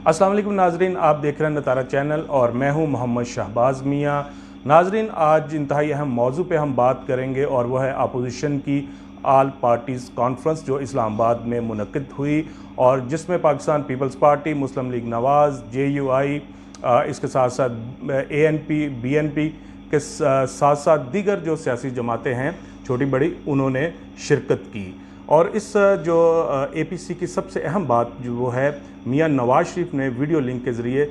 अस्सलाम वालेकुम नाजरीन, आप देख रहे हैं नतारा चैनल और मैं हूं मोहम्मद शहबाज मियाँ। नाजरीन, आज इंतहाई अहम मौजू पे हम बात करेंगे और वह है अपोजिशन की आल पार्टीज़ कॉन्फ्रेंस जो इस्लामाबाद में मुनक़िद हुई और जिसमें पाकिस्तान पीपल्स पार्टी, मुस्लिम लीग नवाज़, JUI, इसके साथ साथ ANP, BNP के साथ साथ दीगर जो सियासी जमातें हैं छोटी बड़ी, उन्होंने शिरकत की। और इस जो APC की सबसे अहम बात जो वो है, मियां नवाज़ शरीफ ने वीडियो लिंक के ज़रिए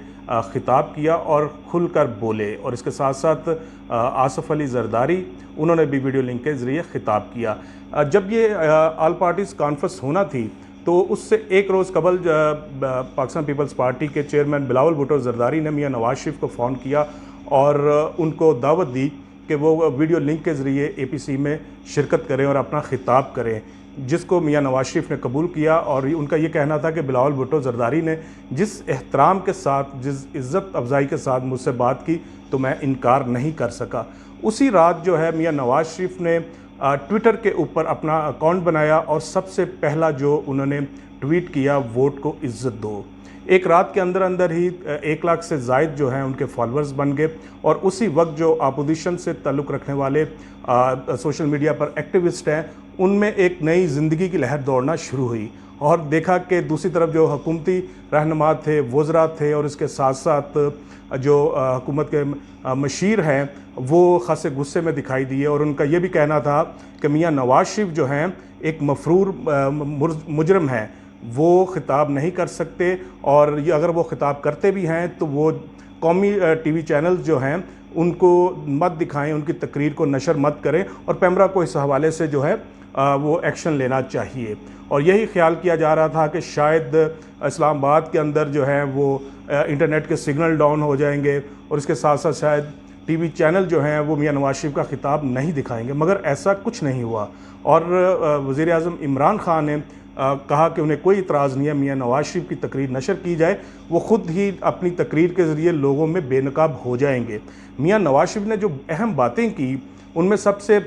ख़िताब किया और खुलकर बोले और इसके साथ साथ आसफ़ अली ज़रदारी, उन्होंने भी वीडियो लिंक के ज़रिए ख़िताब किया। जब ये आल पार्टीज़ कॉन्फ्रेंस होना थी तो उससे एक रोज़ कबल पाकिस्तान पीपल्स पार्टी के चेयरमैन बिलावल भुट्टो ज़रदारी ने मियां नवाज़ शरीफ को फ़ोन किया और उनको दावत दी कि वो वीडियो लिंक के ज़रिए APC में शिरकत करें और अपना ख़िताब करें, जिसको मियां नवाज़ शरीफ ने कबूल किया। और उनका ये कहना था कि बिलावल भुट्टो ज़रदारी ने जिस एहतराम के साथ, जिस इज़्ज़त अफजाई के साथ मुझसे बात की तो मैं इनकार नहीं कर सका। उसी रात जो है मियां नवाज़ शरीफ ने ट्विटर के ऊपर अपना अकाउंट बनाया और सबसे पहला जो उन्होंने ट्वीट किया, वोट को इज़्ज़त दो। एक रात के अंदर अंदर ही 1 लाख से ज़ायद जो हैं उनके फॉलोअर्स बन गए और उसी वक्त जो अपोजिशन से ताल्लुक़ रखने वाले सोशल मीडिया पर एक्टिविस्ट हैं, उनमें एक नई ज़िंदगी की लहर दौड़ना शुरू हुई और देखा कि दूसरी तरफ जो हुकूमती रहनुमा थे, वज़रा थे और इसके साथ साथ जो हुकूमत के मशीर हैं, वो ख़ासे गुस्से में दिखाई दिए और उनका ये भी कहना था कि मियां नवाज़ शरीफ जो हैं एक मफरूर मुजरम हैं, वो ख़िताब नहीं कर सकते और ये अगर वो ख़िताब करते भी हैं तो वो कौमी TV चैनल्स जो हैं उनको मत दिखाएं, उनकी तकरीर को नशर मत करें और पैमरा को इस हवाले से जो है वो एक्शन लेना चाहिए। और यही ख्याल किया जा रहा था कि शायद इस्लामाबाद के अंदर जो है वो इंटरनेट के सिग्नल डाउन हो जाएंगे और इसके साथ साथ शायद TV चैनल जो हैं वो मियां नवाज़ शरीफ का ख़िताब नहीं दिखाएंगे, मगर ऐसा कुछ नहीं हुआ। और वज़ीर आज़म इमरान ख़ान ने कहा कि उन्हें कोई इतराज़ नहीं है मियां नवाज़ शरीफ की तकरीर नशर की जाए, वो ख़ुद ही अपनी तकरीर के ज़रिए लोगों में बेनकाब हो जाएंगे। मियां नवाज़ शरीफ ने जो अहम बातें की, उनमें सबसे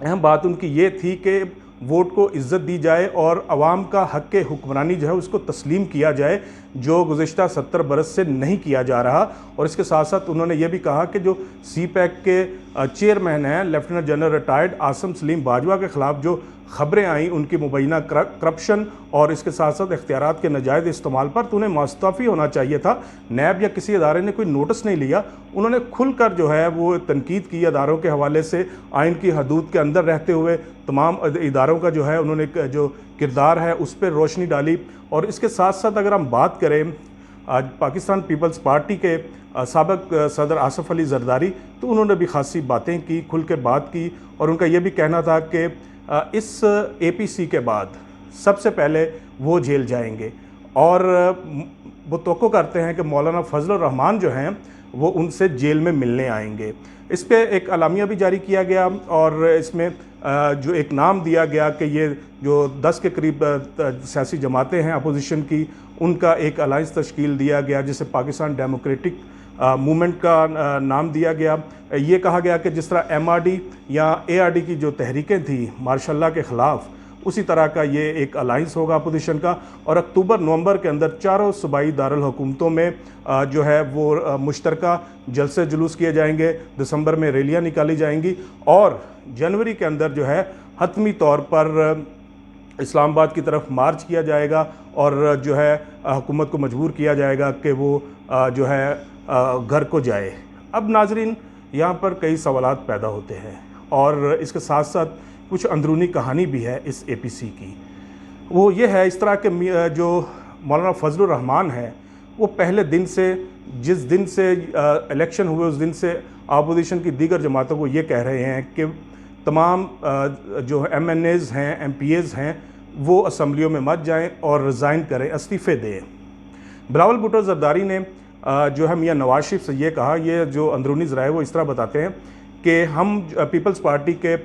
अहम बात उनकी ये थी कि वोट को इज़्ज़त दी जाए और अवाम का हक़ हुक्मरानी जो है उसको तस्लीम किया जाए, जो गुज़िश्ता 70 बरस से नहीं किया जा रहा। और इसके साथ साथ उन्होंने ये भी कहा कि जो CPAC के चेयरमैन हैं lieutenant general retired Asim Salim Bajwa के ख़िलाफ़ जो ख़बरें आईं उनकी मुबैना करप्शन और इसके साथ साथ इख्तियारात के नाजायज़ इस्तेमाल पर, तो उन्हें मुस्तफ़ी होना चाहिए था। नैब या किसी अदारे ने कोई नोटिस नहीं लिया, उन्होंने खुलकर जो है वो तनकीद की अदारों के हवाले से, आइन की हदूद के अंदर रहते हुए तमाम इदारों का जो है उन्होंने जो किरदार है उस पर रोशनी डाली। और इसके साथ साथ अगर हम बात करें आज पाकिस्तान पीपल्स पार्टी के साबिक सदर आसफ़ अली ज़रदारी, तो उन्होंने भी ख़ासी बातें की, खुल के बात की और उनका ये भी कहना था कि इस APC के बाद सबसे पहले वो जेल जाएंगे और वो तवक्को करते हैं कि मौलाना फजल रहमान जो हैं वो उनसे जेल में मिलने आएंगे। इस पे एक अलामिया भी जारी किया गया और इसमें जो एक नाम दिया गया कि ये जो 10 के करीब सियासी जमातें हैं अपोजिशन की, उनका एक अलायंस तश्कील दिया गया जिसे पाकिस्तान डेमोक्रेटिक मूवमेंट का नाम दिया गया। ये कहा गया कि जिस तरह MRD या ARD की जो तहरीकें थी मार्शल लॉ के ख़िलाफ़, उसी तरह का ये एक अलायंस होगा अपोजिशन का। और अक्टूबर-नवंबर के अंदर चारों सूबाई दारुल हुकूमतों में जो है वो मुश्तरका जलसे जुलूस किए जाएंगे, दिसंबर में रैलियाँ निकाली जाएंगी और जनवरी के अंदर जो है हतमी तौर पर इस्लामाबाद की तरफ मार्च किया जाएगा और जो है हुकूमत को मजबूर किया जाएगा कि वो जो है घर को जाए। अब नाजरीन, यहाँ पर कई सवालात पैदा होते हैं और इसके साथ साथ कुछ अंदरूनी कहानी भी है इस APC की। वो ये है, इस तरह के जो मौलाना फजल रहमान हैं, वो पहले दिन से, जिस दिन से इलेक्शन हुए उस दिन से अपोजिशन की दीगर जमातों को ये कह रहे हैं कि तमाम जो MNAs हैं, MPAs हैं, वो असम्बलियों में मत जाएं और रिज़ाइन करें, इस्तीफ़े दें। बिलावल भुट्टो ज़रदारी ने जो है मियां नवाज़ शरीफ से ये कहा, ये जो अंदरूनी ज़राए वो इस तरह बताते हैं कि हम पीपल्स पार्टी के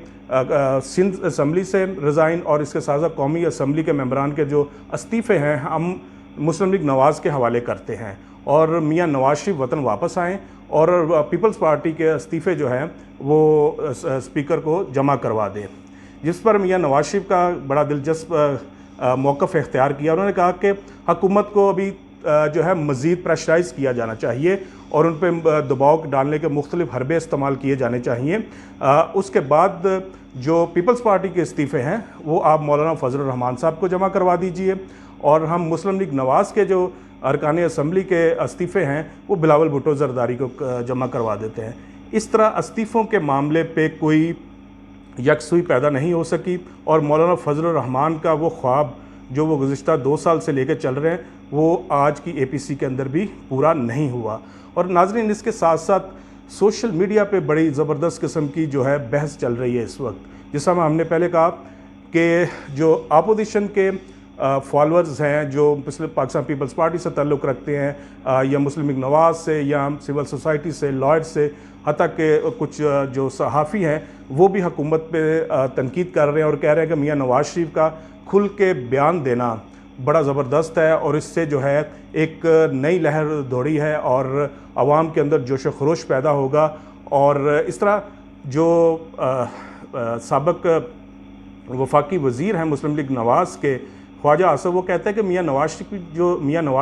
सिंध असम्बली से रिज़ाइन और इसके साथ साथ कौमी असम्बली के मेंबरान के जो इस्तीफ़े हैं हम मुस्लिम लीग नवाज़ के हवाले करते हैं और मियां नवाज़ शरीफ वतन वापस आएँ और पीपल्स पार्टी के इस्तीफ़े जो हैं वो स्पीकर को जमा करवा दें। जिस पर मियां नवाज़ शरीफ का बड़ा दिलचस्प मौक़िफ़ इख्तियार किया। उन्होंने कहा कि हुकूमत को अभी जो ہے مزید پریشرائز کیا جانا چاہیے اور ان پہ دباؤ ڈالنے کے مختلف حربے استعمال کیے جانے چاہیے۔ اس کے بعد جو پیپلز پارٹی کے استعفے ہیں وہ آپ مولانا فضل الرحمان صاحب کو جمع کروا دیجئے، اور ہم مسلم لیگ نواز کے جو ارکان اسمبلی کے استعفے ہیں وہ بلاول بھٹو زرداری کو جمع کروا دیتے ہیں۔ اس طرح استعفوں کے معاملے پہ کوئی یکسوئی پیدا نہیں ہو سکی، اور مولانا فضل الرحمان کا وہ خواب جو وہ گزشتہ 2 سال سے لے کے چل رہے ہیں وہ آج کی اے پی سی کے اندر بھی پورا نہیں ہوا۔ اور ناظرین، اس کے ساتھ ساتھ سوشل میڈیا پہ بڑی زبردست قسم کی جو ہے بحث چل رہی ہے اس وقت، جیسا ہم نے پہلے کہا کہ جو اپوزیشن کے فالورز ہیں جو پاکستان پیپلز پارٹی سے تعلق رکھتے ہیں یا مسلم لیگ نواز سے یا سول سوسائٹی سے، لائر سے، حتیٰ کہ کچھ جو صحافی ہیں وہ بھی حکومت پہ تنقید کر رہے ہیں اور کہہ رہے ہیں کہ میاں نواز شریف کا کھل کے بیان دینا بڑا زبردست ہے، اور اس سے جو ہے ایک نئی لہر دوڑی ہے اور عوام کے اندر جوش و خروش پیدا ہوگا۔ اور اس طرح جو سابق وفاقی وزیر ہیں مسلم لیگ نواز کے خواجہ آصف، وہ کہتے ہیں کہ میاں نواز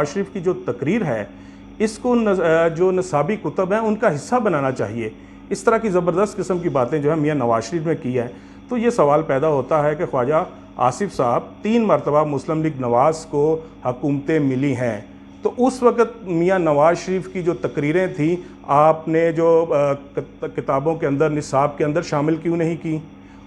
شریف کی جو تقریر ہے اس کو جو نصابی کتب ہیں ان کا حصہ بنانا چاہیے۔ اس طرح کی زبردست قسم کی باتیں جو ہے میاں نواز شریف نے کی ہے، تو یہ سوال پیدا ہوتا ہے کہ خواجہ آصف صاحب 3 مرتبہ مسلم لیگ نواز کو حکومتیں ملی ہیں، تو اس وقت میاں نواز شریف کی جو تقریریں تھیں آپ نے جو کتابوں کے اندر، نصاب کے اندر شامل کیوں نہیں کی؟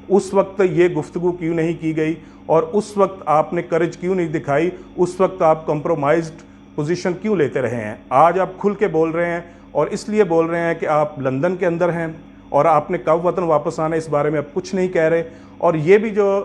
اس وقت یہ گفتگو کیوں نہیں کی گئی؟ اور اس وقت آپ نے کرج کیوں نہیں دکھائی؟ اس وقت آپ کمپرومائزڈ پوزیشن کیوں لیتے رہے ہیں؟ آج آپ کھل کے بول رہے ہیں، اور اس لیے بول رہے ہیں کہ آپ لندن کے اندر ہیں اور آپ نے کب وطن واپس آنا ہے اس بارے میں آپ کچھ نہیں کہہ رہے۔ اور یہ بھی جو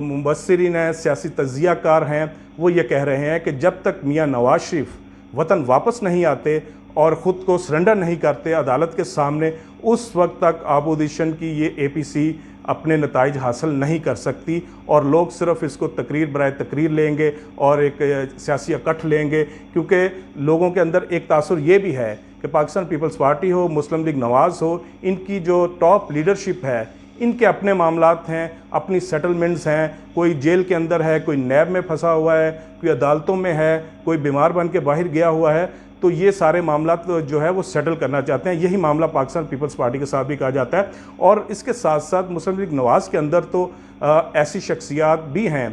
مبصرین ہیں، سیاسی تجزیہ کار ہیں، وہ یہ کہہ رہے ہیں کہ جب تک میاں نواز شریف وطن واپس نہیں آتے اور خود کو سرنڈر نہیں کرتے عدالت کے سامنے، اس وقت تک اپوزیشن کی یہ اے پی سی اپنے نتائج حاصل نہیں کر سکتی، اور لوگ صرف اس کو تقریر برائے تقریر لیں گے اور ایک سیاسی اکٹھ لیں گے، کیونکہ لوگوں کے اندر ایک تاثر یہ بھی ہے کہ پاکستان پیپلز پارٹی ہو، مسلم لیگ نواز ہو، ان کی جو ٹاپ لیڈرشپ ہے ان کے اپنے معاملات ہیں، اپنی سیٹلمنٹس ہیں، کوئی جیل کے اندر ہے، کوئی نیب میں پھنسا ہوا ہے، کوئی عدالتوں میں ہے، کوئی بیمار بن کے باہر گیا ہوا ہے، تو یہ سارے معاملات جو ہے وہ سیٹل کرنا چاہتے ہیں۔ یہی معاملہ پاکستان پیپلز پارٹی کے ساتھ بھی کہا جاتا ہے، اور اس کے ساتھ ساتھ مسلم لیگ نواز کے اندر تو ایسی شخصیات بھی ہیں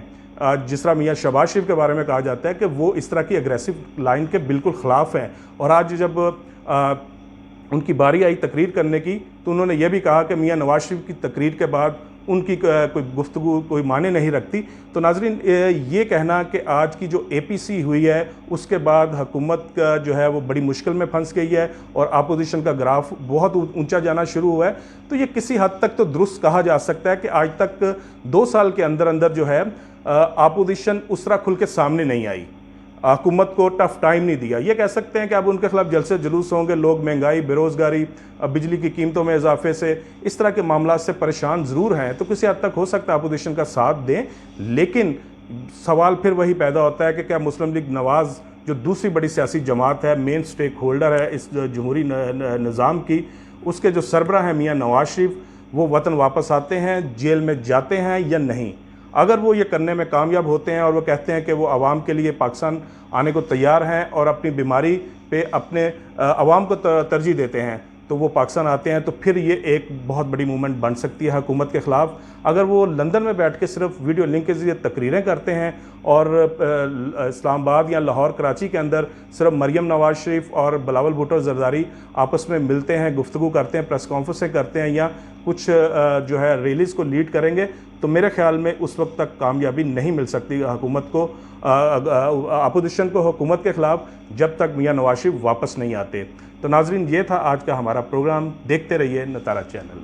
جس طرح میاں شہباز شریف کے بارے میں کہا جاتا ہے کہ وہ اس طرح کی اگریسو لائن کے بالکل خلاف ہیں، اور آج جب ان کی باری آئی تقریر کرنے کی تو انہوں نے یہ بھی کہا کہ میاں نواز شریف کی تقریر کے بعد ان کی کوئی گفتگو کوئی معنی نہیں رکھتی۔ تو ناظرین، یہ کہنا کہ آج کی جو اے پی سی ہوئی ہے اس کے بعد حکومت کا جو ہے وہ بڑی مشکل میں پھنس گئی ہے اور اپوزیشن کا گراف بہت اونچا جانا شروع ہوا ہے، تو یہ کسی حد تک تو درست کہا جا سکتا ہے کہ آج تک 2 سال کے اندر اندر جو ہے اپوزیشن اس طرح کھل کے سامنے نہیں آئی، حکومت کو ٹف ٹائم نہیں دیا۔ یہ کہہ سکتے ہیں کہ اب ان کے خلاف جلسے جلوس ہوں گے، لوگ مہنگائی، بے روزگاری، بجلی کی قیمتوں میں اضافے سے، اس طرح کے معاملات سے پریشان ضرور ہیں، تو کسی حد تک ہو سکتا ہے اپوزیشن کا ساتھ دیں، لیکن سوال پھر وہی پیدا ہوتا ہے کہ کیا مسلم لیگ نواز جو دوسری بڑی سیاسی جماعت ہے، مین سٹیک ہولڈر ہے اس جمہوری نظام کی، اس کے جو سربراہ ہیں میاں نواز شریف، وہ وطن واپس آتے ہیں، جیل میں جاتے ہیں یا نہیں؟ اگر وہ یہ کرنے میں کامیاب ہوتے ہیں اور وہ کہتے ہیں کہ وہ عوام کے لیے پاکستان آنے کو تیار ہیں اور اپنی بیماری پہ اپنے عوام کو ترجیح دیتے ہیں، تو وہ پاکستان آتے ہیں، تو پھر یہ ایک بہت بڑی موومنٹ بن سکتی ہے حکومت کے خلاف۔ اگر وہ لندن میں بیٹھ کے صرف ویڈیو لنک کے ذریعے تقریریں کرتے ہیں اور اسلام آباد یا لاہور کراچی کے اندر صرف مریم نواز شریف اور بلاول بھٹو زرداری آپس میں ملتے ہیں، گفتگو کرتے ہیں، پریس کانفرنسیں کرتے ہیں یا کچھ جو ہے ریلیز کو لیڈ کریں گے، تو میرے خیال میں اس وقت تک کامیابی نہیں مل سکتی حکومت کو، اپوزیشن کو حکومت کے خلاف، جب تک میاں نواز شریف واپس نہیں آتے۔ تو ناظرین، یہ تھا آج کا ہمارا پروگرام، دیکھتے رہیے نتارا چینل۔